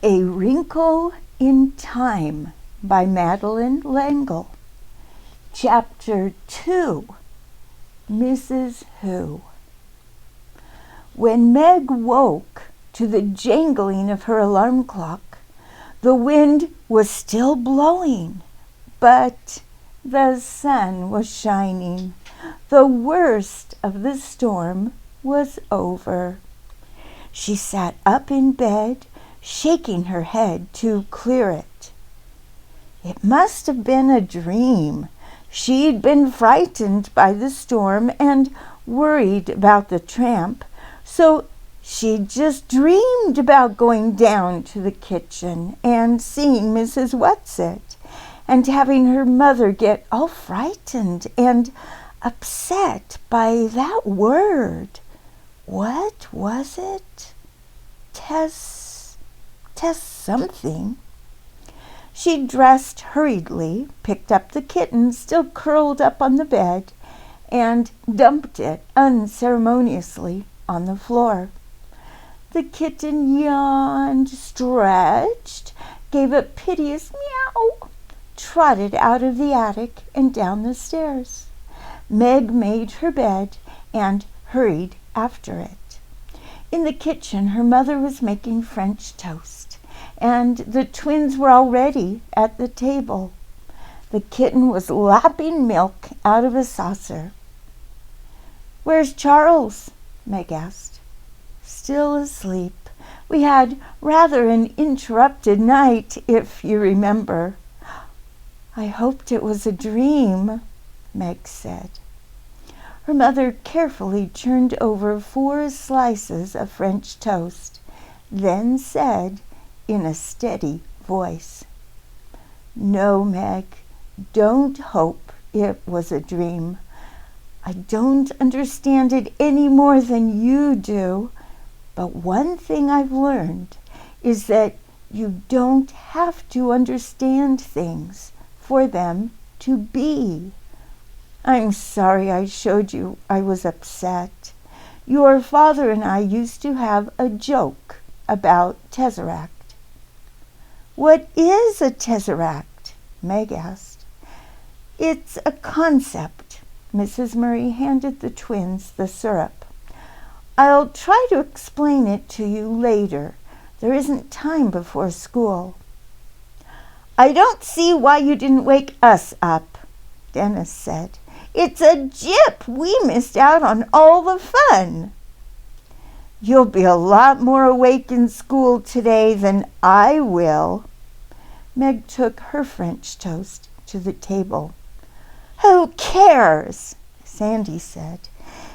A Wrinkle in Time by Madeleine L'Engle. Chapter 2, Mrs. Who. When Meg woke to the jangling of her alarm clock, the wind was still blowing, but the sun was shining. The worst of the storm was over. She sat up in bed, shaking her head to clear it. It must have been a dream. She'd been frightened by the storm and worried about the tramp, so she'd just dreamed about going down to the kitchen and seeing Mrs. Whatsit and having her mother get all frightened and upset by that word. What was it? Tess something. She dressed hurriedly, picked up the kitten still curled up on the bed, and dumped it unceremoniously on the floor. The kitten yawned, stretched, gave a piteous meow, trotted out of the attic and down the stairs. Meg made her bed and hurried after it. In the kitchen, her mother was making French toast, and the twins were already at the table. The kitten was lapping milk out of a saucer. "Where's Charles?" Meg asked. "Still asleep. We had rather an interrupted night, if you remember." "I hoped it was a dream," Meg said. Her mother carefully turned over 4 slices of French toast, then said in a steady voice, "No, Meg, don't hope it was a dream. I don't understand it any more than you do, but one thing I've learned is that you don't have to understand things for them to be. I'm sorry I showed you I was upset. Your father and I used to have a joke about tesseract." "What is a tesseract?" Meg asked. "It's a concept." Mrs. Murray handed the twins the syrup. "I'll try to explain it to you later. There isn't time before school." "I don't see why you didn't wake us up," Dennis said. "It's a jip. We missed out on all the fun." "You'll be a lot more awake in school today than I will." Meg took her French toast to the table. "Who cares?" Sandy said.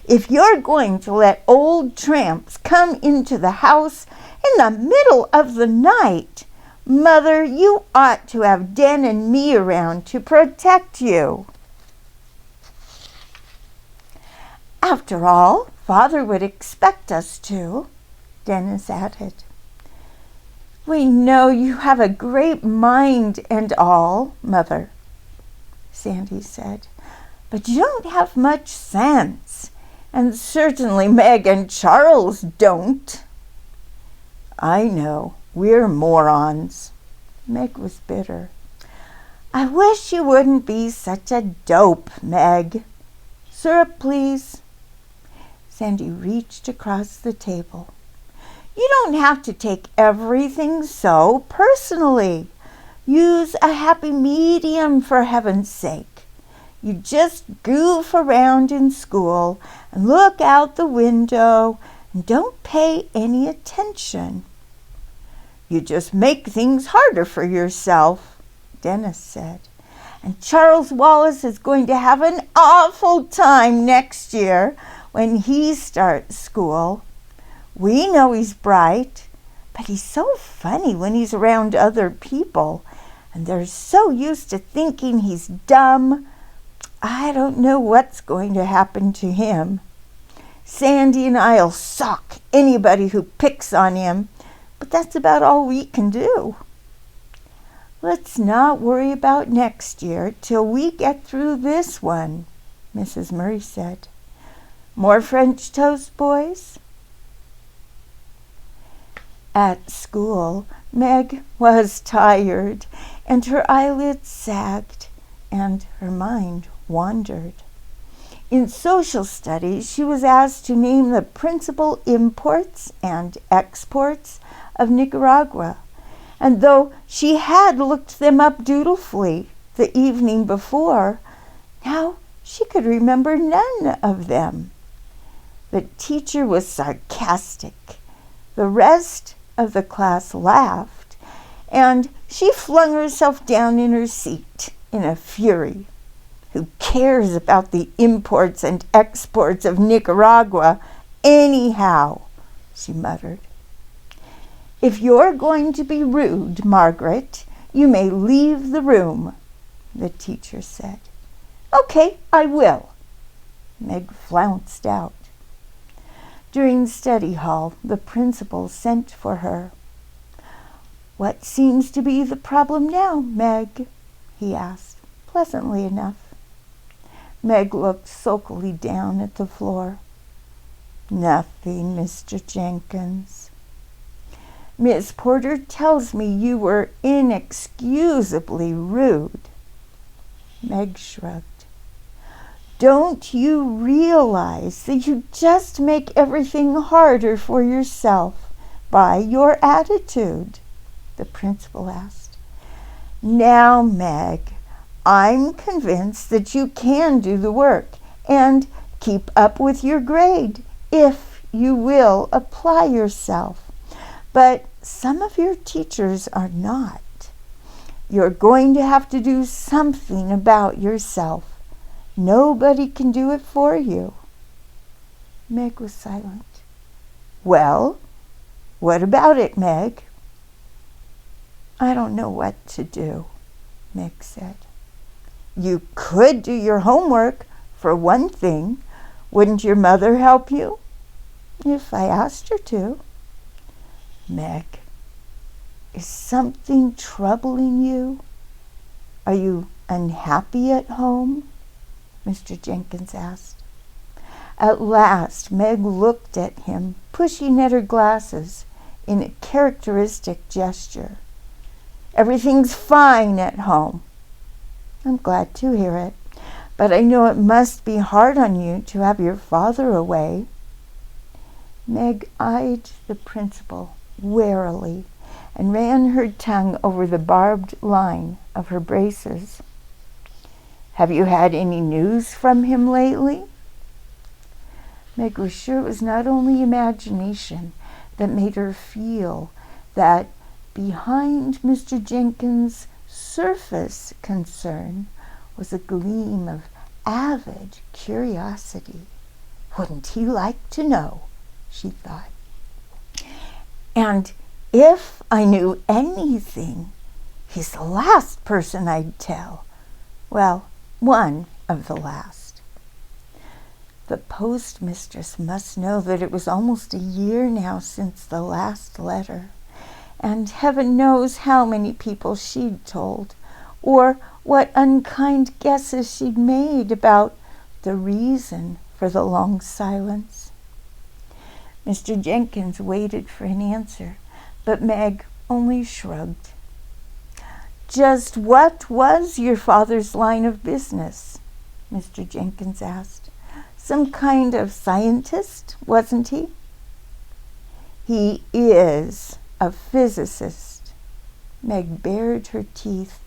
"If you're going to let old tramps come into the house in the middle of the night, Mother, you ought to have Den and me around to protect you." "After all, Father would expect us to," Dennis added. "We know you have a great mind and all, Mother," Sandy said, "but you don't have much sense, and certainly Meg and Charles don't." "I know, we're morons." Meg was bitter. "I wish you wouldn't be such a dope, Meg. Syrup, please." Sandy reached across the table. "You don't have to take everything so personally. Use a happy medium, for heaven's sake. You just goof around in school and look out the window and don't pay any attention." "You just make things harder for yourself," Dennis said. "And Charles Wallace is going to have an awful time next year when he starts school. We know he's bright, but he's so funny when he's around other people, and they're so used to thinking he's dumb. I don't know what's going to happen to him. Sandy and I'll sock anybody who picks on him, but that's about all we can do." "Let's not worry about next year till we get through this one," Mrs. Murray said. "More French toast, boys?" At school, Meg was tired, and her eyelids sagged, and her mind wandered. In social studies, she was asked to name the principal imports and exports of Nicaragua, and though she had looked them up dutifully the evening before, now she could remember none of them. The teacher was sarcastic. The rest of the class laughed, and she flung herself down in her seat in a fury. Who cares about the imports and exports of Nicaragua anyhow? She muttered. If you're going to be rude, Margaret, you may leave the room, the teacher said. Okay, I will. Meg flounced out. During study hall, the principal sent for her. What seems to be the problem now, Meg? He asked, pleasantly enough. Meg looked sulkily down at the floor. Nothing, Mr. Jenkins. Miss Porter tells me you were inexcusably rude. Meg shrugged. Don't you realize that you just make everything harder for yourself by your attitude? The principal asked. Now, Meg, I'm convinced that you can do the work and keep up with your grade if you will apply yourself. But some of your teachers are not. You're going to have to do something about yourself. Nobody can do it for you. Meg was silent. Well, what about it, Meg? I don't know what to do, Meg said. You could do your homework, for one thing. Wouldn't your mother help you? If I asked her to. Meg, is something troubling you? Are you unhappy at home? Mr. Jenkins asked. At last, Meg looked at him, pushing at her glasses in a characteristic gesture. Everything's fine at home. I'm glad to hear it, but I know it must be hard on you to have your father away. Meg eyed the principal warily and ran her tongue over the barbed line of her braces. Have you had any news from him lately? Meg was sure it was not only imagination that made her feel that behind Mr. Jenkins' surface concern was a gleam of avid curiosity. Wouldn't he like to know? She thought. And if I knew anything, he's the last person I'd tell. Well, one of the last. The postmistress must know that it was almost a year now since the last letter, and heaven knows how many people she'd told, or what unkind guesses she'd made about the reason for the long silence. Mr. Jenkins waited for an answer, but Meg only shrugged. Just what was your father's line of business? Mr. Jenkins asked. Some kind of scientist, wasn't he? He is a physicist. Meg bared her teeth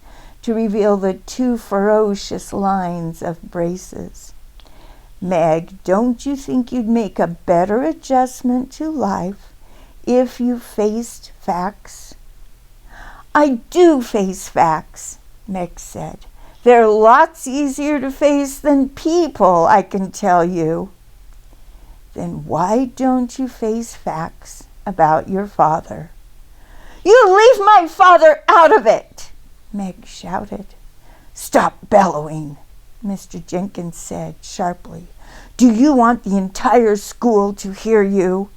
to reveal the two ferocious lines of braces. Meg, don't you think you'd make a better adjustment to life if you faced facts? I do face facts, Meg said. They're lots easier to face than people, I can tell you. Then why don't you face facts about your father? You leave my father out of it, Meg shouted. Stop bellowing, Mr. Jenkins said sharply. Do you want the entire school to hear you?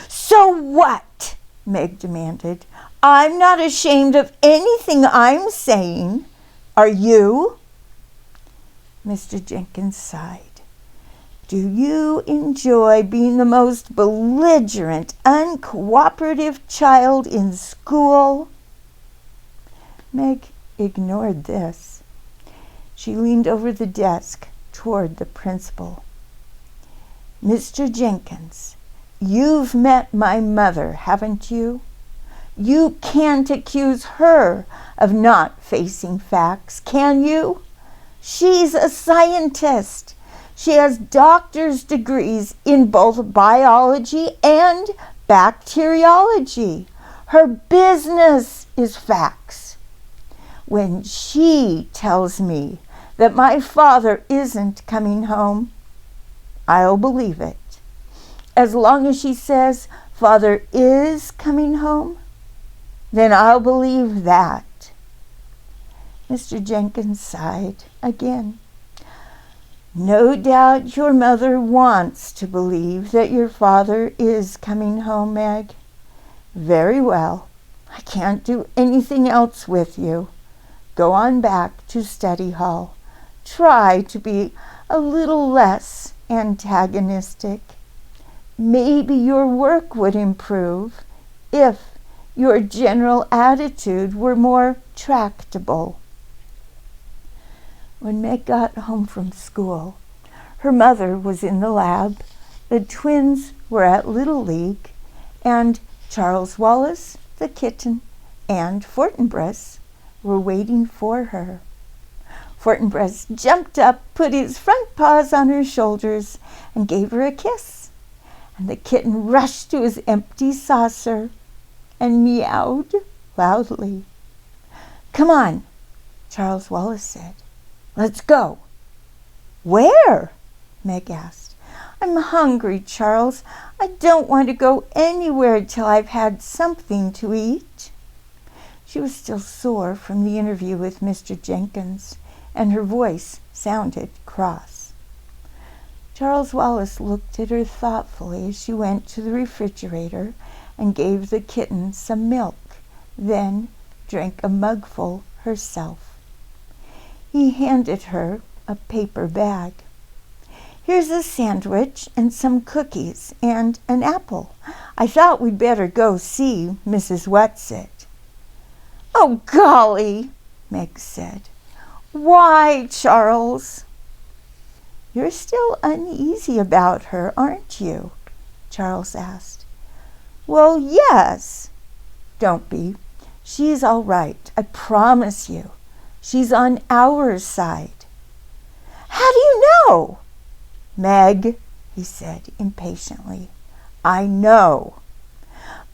So what? Meg demanded. I'm not ashamed of anything I'm saying. Are you? Mr. Jenkins sighed. Do you enjoy being the most belligerent, uncooperative child in school? Meg ignored this. She leaned over the desk toward the principal. Mr. Jenkins, you've met my mother, haven't you? You can't accuse her of not facing facts, can you? She's a scientist. She has doctor's degrees in both biology and bacteriology. Her business is facts. When she tells me that my father isn't coming home, I'll believe it. As long as she says father is coming home, then I'll believe that. Mr. Jenkins sighed again. No doubt your mother wants to believe that your father is coming home, Meg. Very well. I can't do anything else with you. Go on back to study hall. Try to be a little less antagonistic. Maybe your work would improve if your general attitude were more tractable. When Meg got home from school, her mother was in the lab, the twins were at Little League, and Charles Wallace, the kitten, and Fortinbras were waiting for her. Fortinbras jumped up, put his front paws on her shoulders, and gave her a kiss. And the kitten rushed to his empty saucer and meowed loudly. Come on, Charles Wallace said. Let's go. Where? Meg asked. I'm hungry, Charles. I don't want to go anywhere till I've had something to eat. She was still sore from the interview with Mr. Jenkins, and her voice sounded cross. Charles Wallace looked at her thoughtfully as she went to the refrigerator and gave the kitten some milk, then drank a mugful herself. He handed her a paper bag. Here's a sandwich and some cookies and an apple. I thought we'd better go see Mrs. Whatsit. Oh, golly, Meg said. Why, Charles? You're still uneasy about her, aren't you? Charles asked. Well, yes. Don't be. She's all right, I promise you. She's on our side. How do you know? Meg, he said impatiently. I know.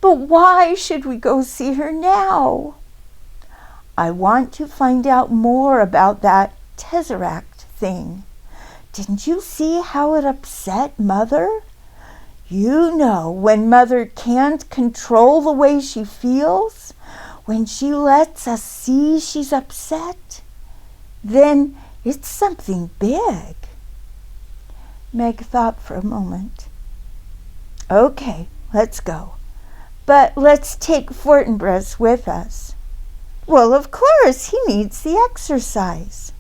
But why should we go see her now? I want to find out more about that tesseract thing. Didn't you see how it upset Mother? You know, when Mother can't control the way she feels, when she lets us see she's upset, then it's something big. Meg thought for a moment. Okay, let's go. But let's take Fortinbras with us. Well, of course, he needs the exercise.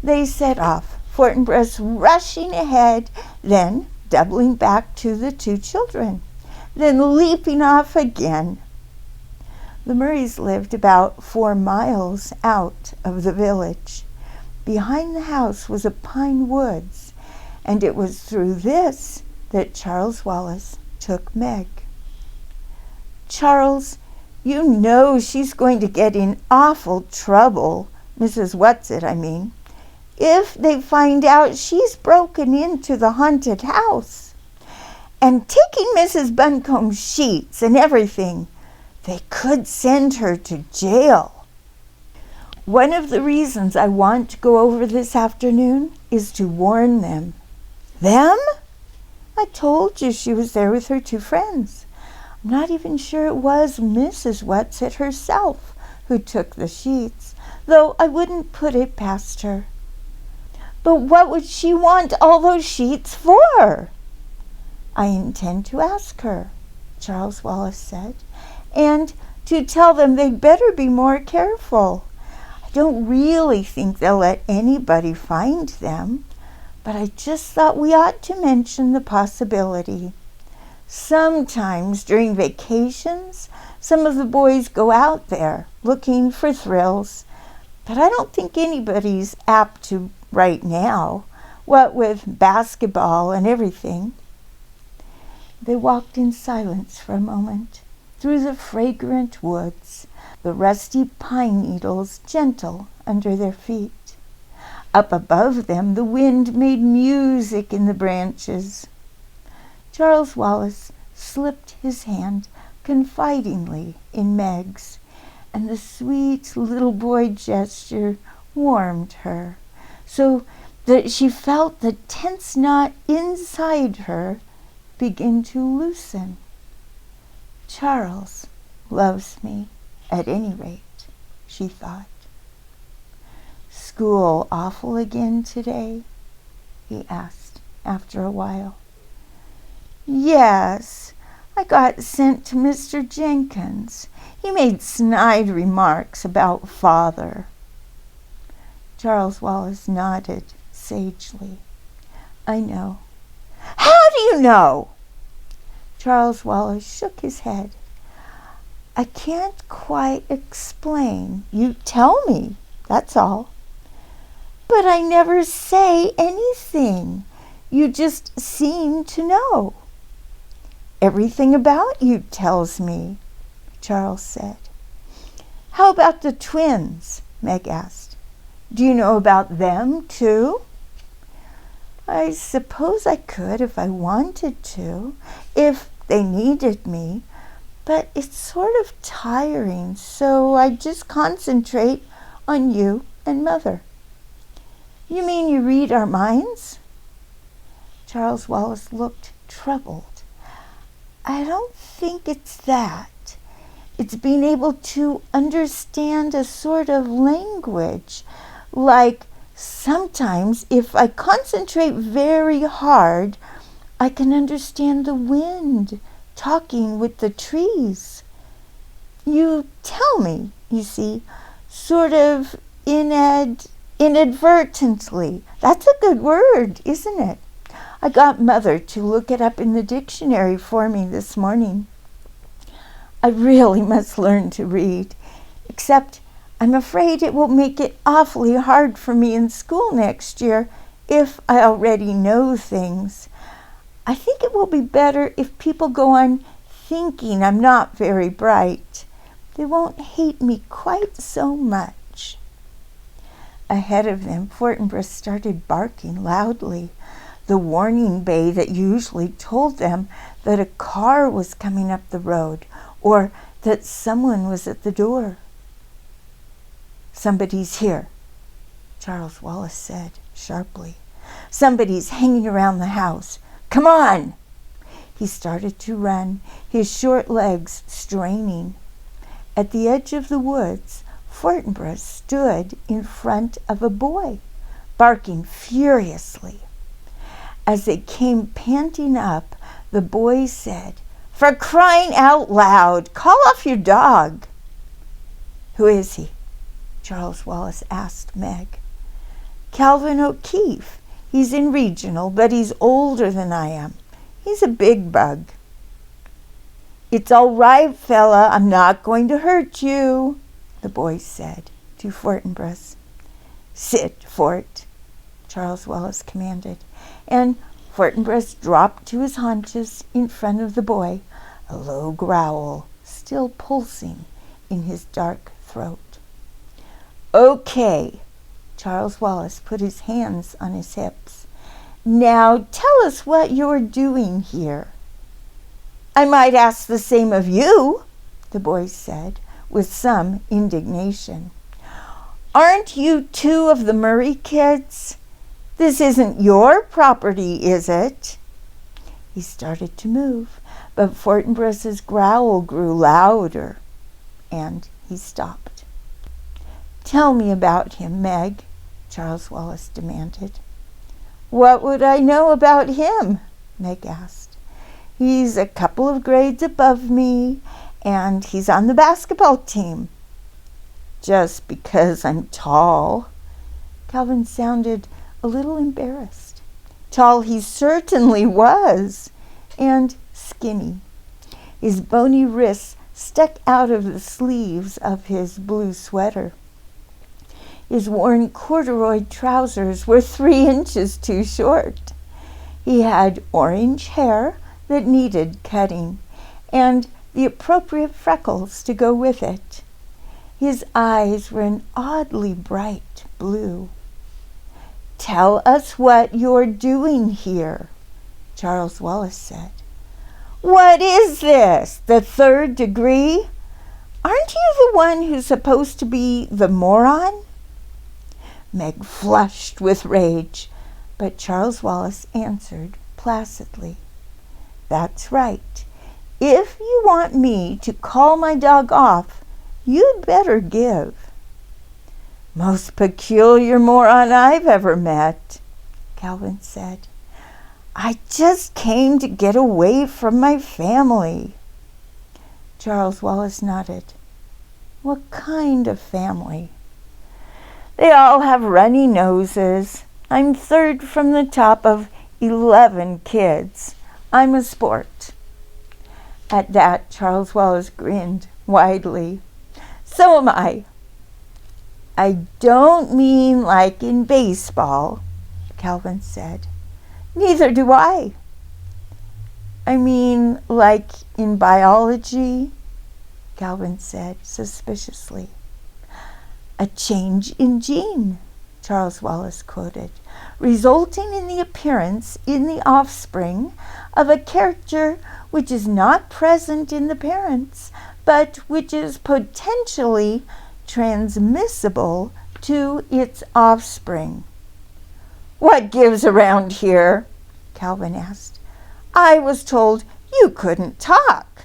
They set off, Fortinbras rushing ahead, then doubling back to the two children, then leaping off again. The Murrays lived about 4 miles out of the village. Behind the house was a pine woods, and it was through this that Charles Wallace took Meg. Charles, you know she's going to get in awful trouble, Mrs. Whatsit, I mean, if they find out she's broken into the haunted house. And taking Mrs. Buncombe's sheets and everything, they could send her to jail. One of the reasons I want to go over this afternoon is to warn them. Them? I told you she was there with her 2 friends. I'm not even sure it was Mrs. Whatsit herself who took the sheets, though I wouldn't put it past her. But what would she want all those sheets for? I intend to ask her, Charles Wallace said, and to tell them they'd better be more careful. I don't really think they'll let anybody find them, but I just thought we ought to mention the possibility. Sometimes during vacations, some of the boys go out there looking for thrills, but I don't think anybody's apt to right now, what with basketball and everything." They walked in silence for a moment, through the fragrant woods, the rusty pine needles gentle under their feet. Up above them, the wind made music in the branches. Charles Wallace slipped his hand confidingly in Meg's, and the sweet little boy gesture warmed her, so that she felt the tense knot inside her begin to loosen. "Charles loves me, at any rate," she thought. "School awful again today?" he asked after a while. "Yes, I got sent to Mr. Jenkins. He made snide remarks about father." Charles Wallace nodded sagely. "I know." "How do you know?" Charles Wallace shook his head. "I can't quite explain. You tell me, that's all." "But I never say anything. You just seem to know." "Everything about you tells me," Charles said. "How about the twins?" Meg asked. "Do you know about them, too?" "I suppose I could if I wanted to, if they needed me, but it's sort of tiring, so I just concentrate on you and Mother." "You mean you read our minds?" Charles Wallace looked troubled. "I don't think it's that. It's being able to understand a sort of language, like sometimes if I concentrate very hard, I can understand the wind talking with the trees. You tell me, you see, sort of inadvertently. That's a good word, isn't it? I got Mother to look it up in the dictionary for me this morning. I really must learn to read, except I'm afraid it will make it awfully hard for me in school next year if I already know things. I think it will be better if people go on thinking I'm not very bright. They won't hate me quite so much." Ahead of them, Fortinbras started barking loudly, the warning bay that usually told them that a car was coming up the road or that someone was at the door. "Somebody's here," Charles Wallace said sharply. "Somebody's hanging around the house. Come on!" He started to run, his short legs straining. At the edge of the woods, Fortinbras stood in front of a boy, barking furiously. As they came panting up, the boy said, "For crying out loud, call off your dog." "Who is he?" Charles Wallace asked Meg. "Calvin O'Keefe. He's in regional, but he's older than I am. He's a big bug." "It's all right, fella. I'm not going to hurt you," the boy said to Fortinbras. "Sit, Fort," Charles Wallace commanded, and Fortinbras dropped to his haunches in front of the boy, a low growl still pulsing in his dark throat. "Okay," Charles Wallace put his hands on his hips. "Now tell us what you're doing here." "I might ask the same of you," the boy said with some indignation. "Aren't you two of the Murray kids? This isn't your property, is it?" He started to move, but Fortinbras's growl grew louder, and he stopped. "Tell me about him, Meg," Charles Wallace demanded. "What would I know about him?" Meg asked. "He's a couple of grades above me, and he's on the basketball team." "Just because I'm tall." Calvin sounded a little embarrassed. Tall he certainly was, and skinny. His bony wrists stuck out of the sleeves of his blue sweater. His worn corduroy trousers were 3 inches too short. He had orange hair that needed cutting, and the appropriate freckles to go with it. His eyes were an oddly bright blue. "Tell us what you're doing here," Charles Wallace said. "What is this, the 3rd degree? Aren't you the one who's supposed to be the moron?" Meg flushed with rage, but Charles Wallace answered placidly, "That's right. If you want me to call my dog off, you'd better give." "Most peculiar moron I've ever met," Calvin said. "I just came to get away from my family." Charles Wallace nodded. "What kind of family?" "They all have runny noses. I'm 3rd from the top of 11 kids. I'm a sport." At that, Charles Wallace grinned widely. "So am I." "I don't mean like in baseball," Calvin said. "Neither do I." "I mean like in biology," Calvin said suspiciously. "A change in gene," Charles Wallace quoted, "resulting in the appearance in the offspring of a character which is not present in the parents, but which is potentially transmissible to its offspring." "What gives around here?" Calvin asked. "I was told you couldn't talk."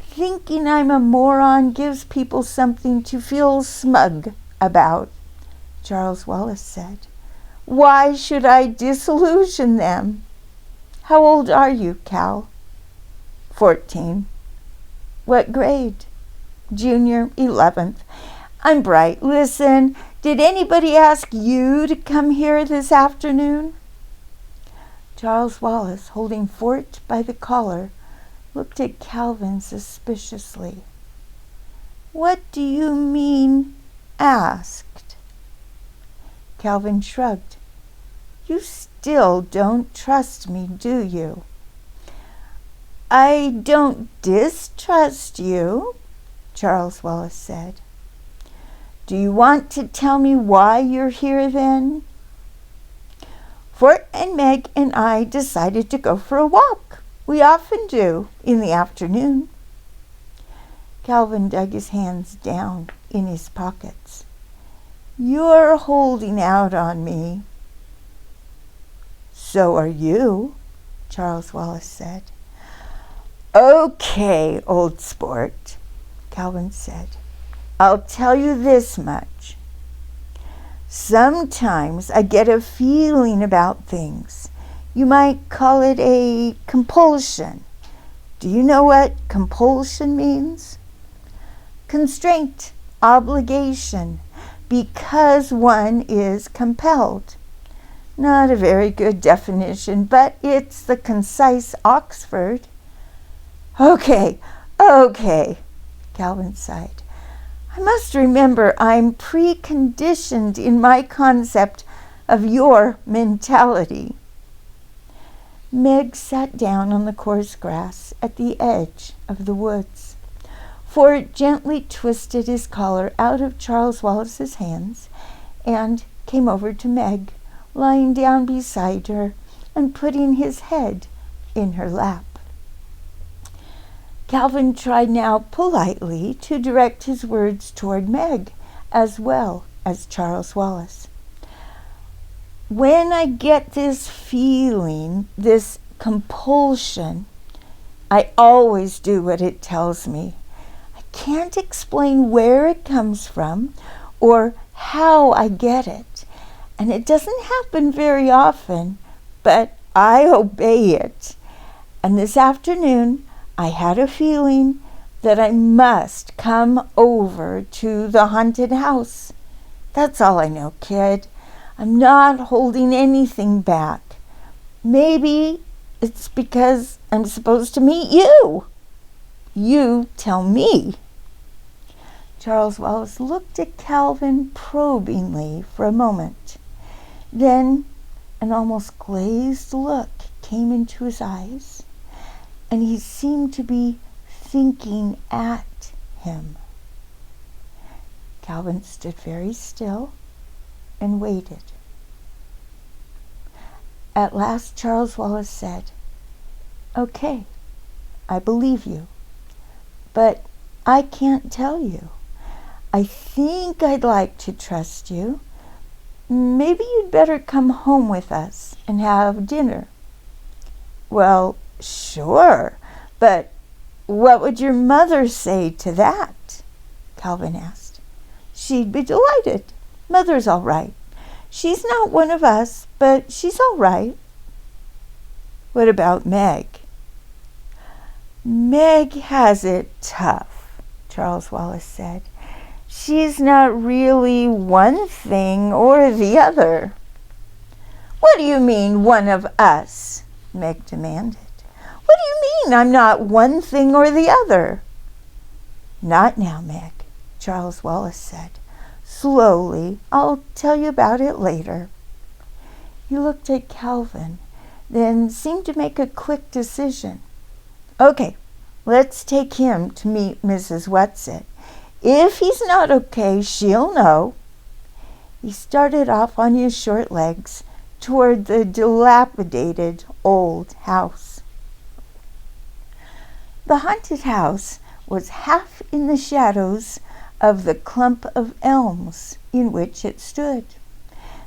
"Thinking I'm a moron gives people something to feel smug about," Charles Wallace said. "Why should I disillusion them? How old are you, Cal?" 14. "What grade?" "Junior, 11th. I'm bright. Listen, did anybody ask you to come here this afternoon?" Charles Wallace, holding Fort by the collar, looked at Calvin suspiciously. "What do you mean, asked?" Calvin shrugged. "You still don't trust me, do you?" "I don't distrust you," Charles Wallace said. "Do you want to tell me why you're here then?" "Fort and Meg and I decided to go for a walk. We often do in the afternoon." Calvin dug his hands down in his pockets. "You're holding out on me." "So are you," Charles Wallace said. "Okay, old sport," Calvin said. "I'll tell you this much. Sometimes I get a feeling about things. You might call it a compulsion. Do you know what compulsion means?" "Constraint, obligation, because one is compelled." Not a very good definition, but it's the concise Oxford. Okay, Calvin sighed. "I must remember I'm preconditioned in my concept of your mentality." Meg sat down on the coarse grass at the edge of the woods. Fort gently twisted his collar out of Charles Wallace's hands and came over to Meg, lying down beside her and putting his head in her lap. Calvin tried now politely to direct his words toward Meg as well as Charles Wallace. "When I get this feeling, this compulsion, I always do what it tells me. I can't explain where it comes from or how I get it, and it doesn't happen very often, but I obey it. And this afternoon, I had a feeling that I must come over to the haunted house. That's all I know, kid. I'm not holding anything back. Maybe it's because I'm supposed to meet you. You tell me. Charles Wallace looked at Calvin probingly for a moment. Then an almost glazed look came into his eyes, and he seemed to be thinking at him. Calvin stood very still and waited. At last Charles Wallace said, "Okay, I believe you, but I can't tell you. I think I'd like to trust you. Maybe you'd better come home with us and have dinner." "Well, sure, but what would your mother say to that?" Calvin asked. "She'd be delighted. Mother's all right. She's not one of us, but she's all right." "What about Meg?" "Meg has it tough," Charles Wallace said. "She's not really one thing or the other." "What do you mean, one of us?" Meg demanded. "What do you mean I'm not one thing or the other?" "Not now, Meg," Charles Wallace said. "Slowly. I'll tell you about it later." He looked at Calvin, then seemed to make a quick decision. "Okay, let's take him to meet Mrs. Whatsit. If he's not okay, she'll know." He started off on his short legs toward the dilapidated old house. The haunted house was half in the shadows of the clump of elms in which it stood.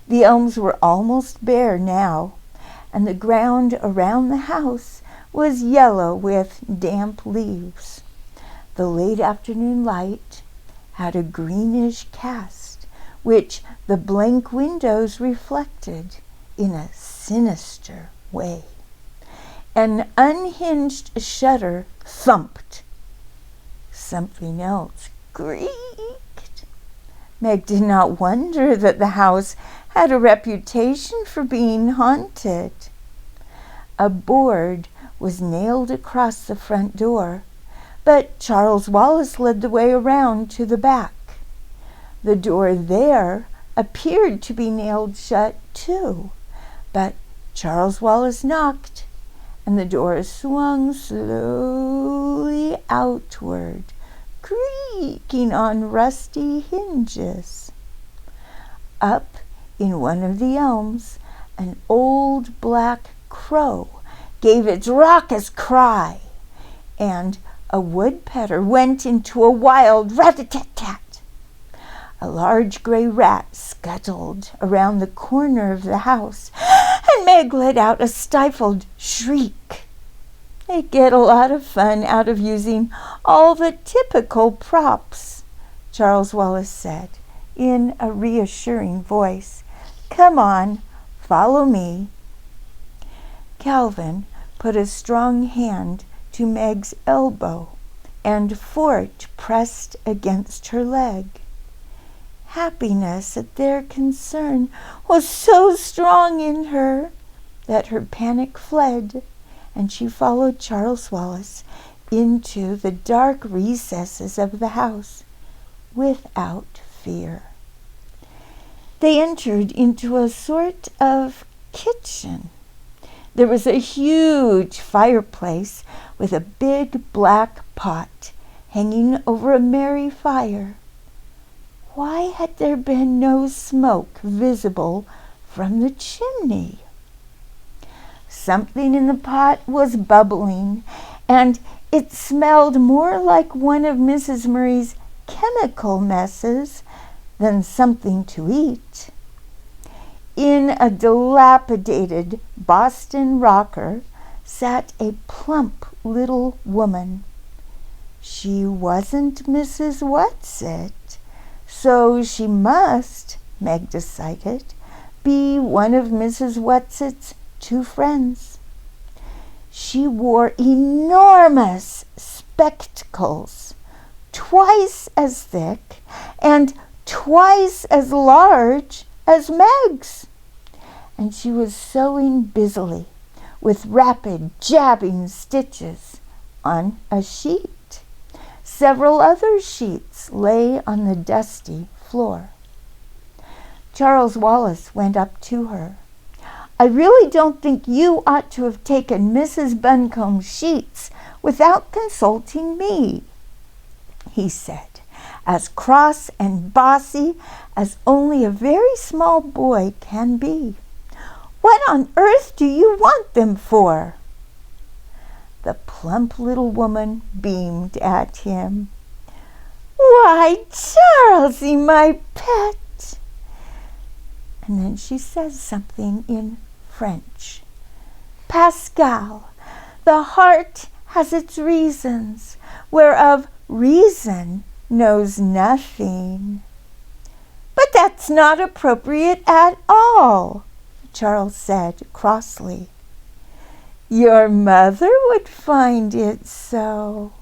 The elms were almost bare now, and the ground around the house was yellow with damp leaves. The late afternoon light had a greenish cast, which the blank windows reflected in a sinister way. An unhinged shutter thumped. Something else creaked. Meg did not wonder that the house had a reputation for being haunted. A board was nailed across the front door, but Charles Wallace led the way around to the back. The door there appeared to be nailed shut too, but Charles Wallace knocked, and the door swung slowly outward, creaking on rusty hinges. Up in one of the elms, an old black crow gave its raucous cry, and a woodpecker went into a wild rat-a-tat-tat. A large gray rat scuttled around the corner of the house, and Meg let out a stifled shriek. "They get a lot of fun out of using all the typical props," Charles Wallace said in a reassuring voice. "Come on, follow me." Calvin put a strong hand to Meg's elbow, and Fort pressed against her leg. Happiness at their concern was so strong in her that her panic fled, and she followed Charles Wallace into the dark recesses of the house without fear. They entered into a sort of kitchen. There was a huge fireplace with a big black pot hanging over a merry fire. Why had there been no smoke visible from the chimney? Something in the pot was bubbling, and it smelled more like one of Mrs. Murray's chemical messes than something to eat. In a dilapidated Boston rocker sat a plump little woman. She wasn't Mrs. Whatsit, so she must, Meg decided, be one of Mrs. Whatsit's two friends. She wore enormous spectacles, twice as thick and twice as large as Meg's, and she was sewing busily with rapid jabbing stitches on a sheet. Several other sheets lay on the dusty floor. Charles Wallace went up to her. "I really don't think you ought to have taken Mrs. Buncombe's sheets without consulting me," he said, as cross and bossy as only a very small boy can be. "What on earth do you want them for?" The plump little woman beamed at him. "Why, Charlesie, my pet!" And then she says something in French. "Pascal, the heart has its reasons, whereof reason knows nothing." "But that's not appropriate at all," Charles said crossly. "Your mother would find it so."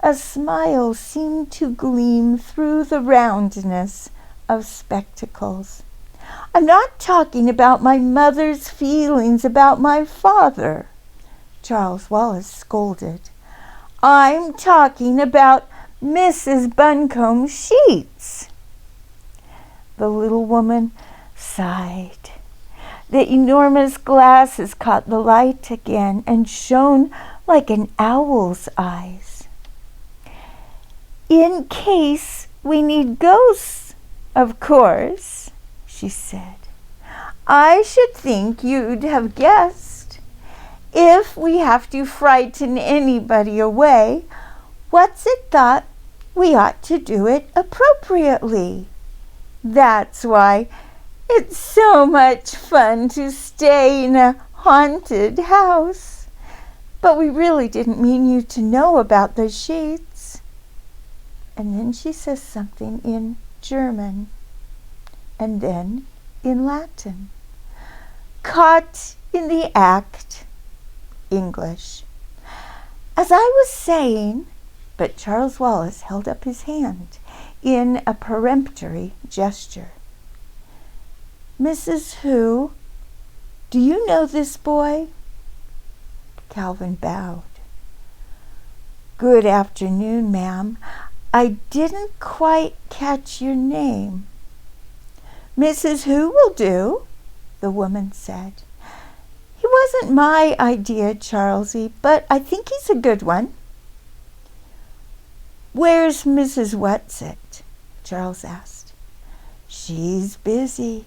A smile seemed to gleam through the roundness of spectacles. "I'm not talking about my mother's feelings about my father," Charles Wallace scolded. "I'm talking about Mrs. Buncombe's sheets." The little woman sighed. The enormous glasses caught the light again and shone like an owl's eyes. "In case we need ghosts, of course," she said. "I should think you'd have guessed. If we have to frighten anybody away, what's it thought we ought to do it appropriately? That's why it's so much fun to stay in a haunted house. But we really didn't mean you to know about the sheets." And then she says something in German, and then in Latin. "Caught in the act," English. "As I was saying," but Charles Wallace held up his hand in a peremptory gesture. "Mrs. Who? Do you know this boy?" Calvin bowed. "Good afternoon, ma'am. I didn't quite catch your name." "Mrs. Who will do," the woman said. "He wasn't my idea, Charlesie, but I think he's a good one." "Where's Mrs. Whatsit?" Charles asked. "She's busy.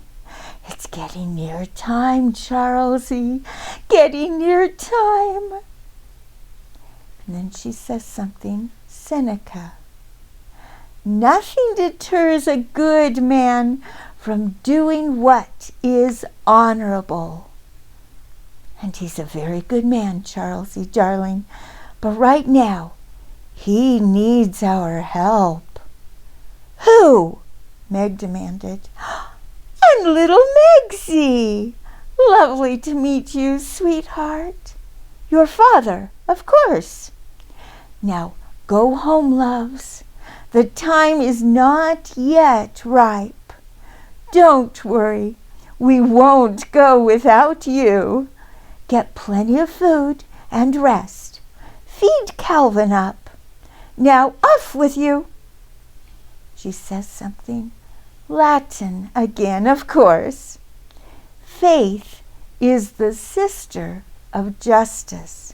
It's getting near time, Charlesie, getting near time." And then she says something Seneca. "Nothing deters a good man from doing what is honorable." And he's a very good man, Charlesie, darling, but right now he needs our help. "Who?" Meg demanded. "And little Megsie. Lovely to meet you, sweetheart. Your father, of course. Now go home, loves. The time is not yet ripe. Don't worry. We won't go without you. Get plenty of food and rest. Feed Calvin up. Now off with you." She says something Latin again, of course. "Faith is the sister of justice.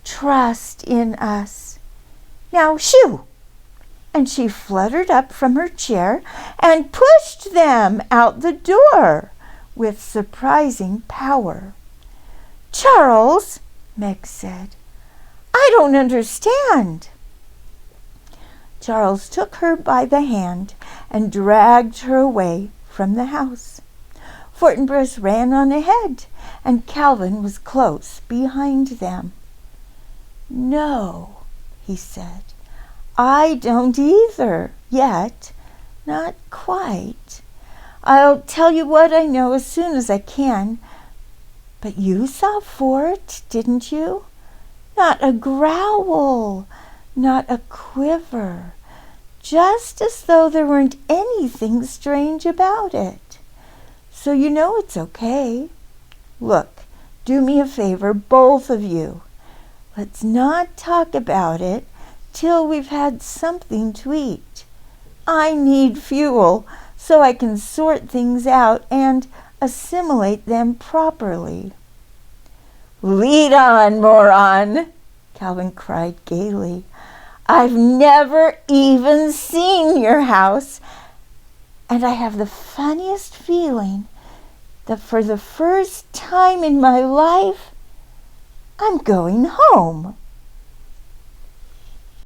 Trust in us. Now shoo!" And she fluttered up from her chair and pushed them out the door with surprising power. "Charles," Meg said, "I don't understand." Charles took her by the hand and dragged her away from the house. Fortinbras ran on ahead, and Calvin was close behind them. "No," he said, "I don't either, yet. Not quite. I'll tell you what I know as soon as I can. But you saw Fort, didn't you? Not a growl, not a quiver, just as though there weren't anything strange about it. So you know it's okay. Look, Do me a favor, both of you. Let's not talk about it till we've had something to eat. I need fuel so I can sort things out and assimilate them properly." "Lead on, moron," Calvin cried gaily. "I've never even seen your house, and I have the funniest feeling that for the first time in my life, I'm going home."